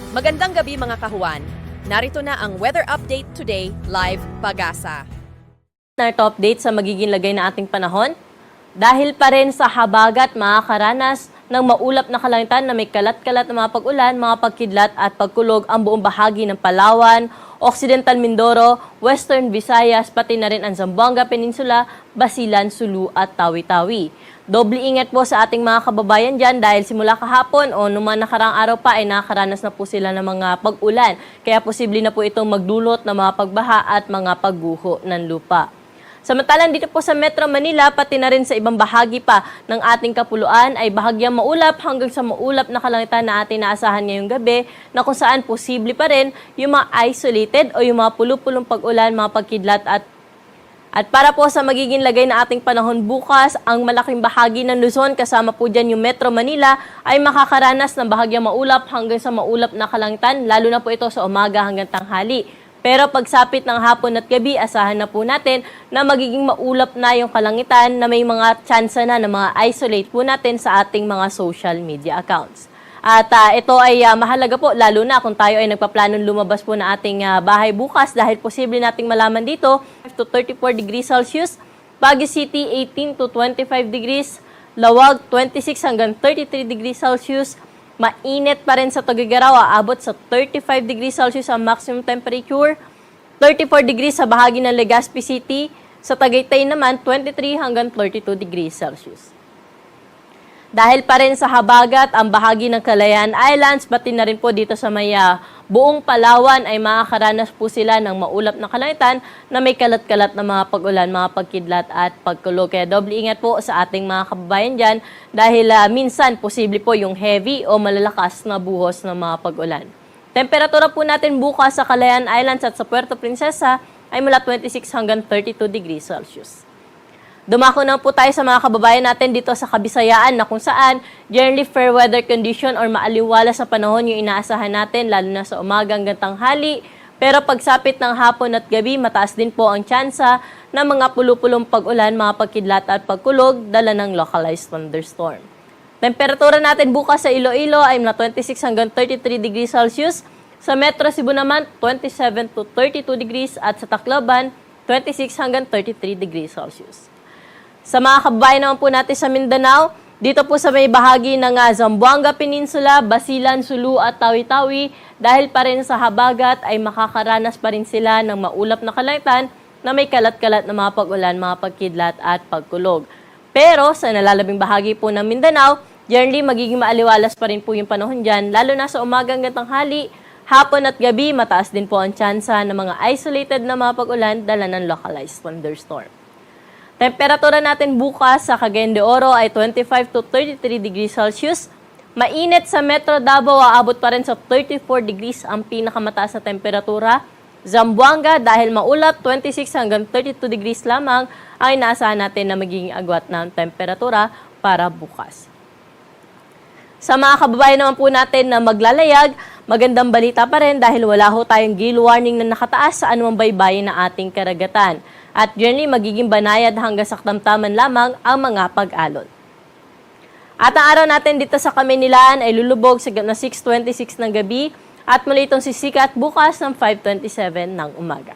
Magandang gabi mga kahuan. Narito na ang weather update today, live Pag-asa. Narito update sa magiging lagay na ating panahon. Dahil pa rin sa habagat makakaranas ng maulap na kalangitan na may kalat-kalat na mga pag-ulan, mga pagkidlat at pagkulog ang buong bahagi ng Palawan, Occidental Mindoro, Western Visayas, pati na rin ang Zamboanga Peninsula, Basilan, Sulu at Tawi-Tawi. Doble ingat po sa ating mga kababayan dyan dahil simula kahapon o nung mga nakaraang araw pa ay nakakaranas na po sila ng mga pag-ulan. Kaya posible na po itong magdulot ng mga pagbaha at mga pagguho ng lupa. Samantalang dito po sa Metro Manila, pati na rin sa ibang bahagi pa ng ating kapuluan ay bahagyang maulap hanggang sa maulap na kalangitan na ating naasahan ngayong gabi na kung saan posible pa rin yung mga isolated o yung mga pulupulong pag-ulan, mga pagkidlat at para po sa magiging lagay na ating panahon bukas, ang malaking bahagi ng Luzon kasama po dyan yung Metro Manila ay makakaranas ng bahagyang maulap hanggang sa maulap na kalangitan, lalo na po ito sa umaga hanggang tanghali. Pero pagsapit ng hapon at gabi, asahan na po natin na magiging maulap na yung kalangitan na may mga tsansa na ng mga isolate po natin sa ating mga social media accounts. At ito ay mahalaga po, lalo na kung tayo ay nagpaplanong lumabas po na ating bahay bukas dahil posible nating malaman dito 5 to 34 degrees Celsius, Baguio City 18 to 25 degrees, Lawag 26 hanggang 33 degrees Celsius, mainit pa rin sa Tuguegarao, aabot sa 35 degrees Celsius ang maximum temperature, 34 degrees sa bahagi ng Legazpi City, sa Tagaytay naman 23 hanggang 32 degrees Celsius. Dahil pa rin sa habagat ang bahagi ng Calayan Islands, pati na rin po dito sa may buong Palawan ay makakaranas po sila ng maulap na kalangitan na may kalat-kalat na mga pag-ulan, mga pagkidlat at pagkulog. Kaya doble ingat po sa ating mga kababayan dyan dahil minsan posible po yung heavy o malalakas na buhos ng mga pag-ulan. Temperatura po natin bukas sa Calayan Islands at sa Puerto Princesa ay mula 26 hanggang 32 degrees Celsius. Dumako na po tayo sa mga kababayan natin dito sa Kabisayaan na kung saan generally fair weather condition or maaliwala sa panahon yung inaasahan natin lalo na sa umaga hanggang tanghali. Pero pagsapit ng hapon at gabi, mataas din po ang tsansa ng mga pulupulong pag-ulan, mga pagkidlat at pagkulog dala ng localized thunderstorm. Temperatura natin bukas sa Iloilo ay mula 26 hanggang 33 degrees Celsius. Sa Metro Cebu naman, 27 to 32 degrees at sa Tacloban, 26 hanggang 33 degrees Celsius. Sa mga kababayan naman po natin sa Mindanao, dito po sa may bahagi ng Zamboanga Peninsula, Basilan, Sulu at Tawi-Tawi, dahil pa rin sa habagat ay makakaranas pa rin sila ng maulap na kalangitan na may kalat-kalat na mga pag-ulan, mga pagkidlat at pagkulog. Pero sa nalalabing bahagi po ng Mindanao, generally magiging maaliwalas pa rin po yung panahon dyan, lalo na sa umaga hanggang tanghali, hapon at gabi, mataas din po ang tsansa ng mga isolated na mga pag-ulan dala ng localized thunderstorm. Temperatura natin bukas sa Cagayan de Oro ay 25 to 33 degrees Celsius. Mainit sa Metro Davao, aabot pa rin sa 34 degrees ang pinakamataas na temperatura. Zamboanga, dahil maulap, 26 hanggang 32 degrees lamang ay inaasahan natin na magiging agwat ng temperatura para bukas. Sa mga kababayan naman po natin na maglalayag, magandang balita pa rin dahil wala ho tayong gale warning na nakataas sa anumang baybayin na ating karagatan. At generally, magiging banayad hanggang sa katamtaman lamang ang mga pag-alon. At ang araw natin dito sa Kamaynilaan ay lulubog sa 6:26 ng gabi at muli itong sisikat bukas ng 5:27 ng umaga.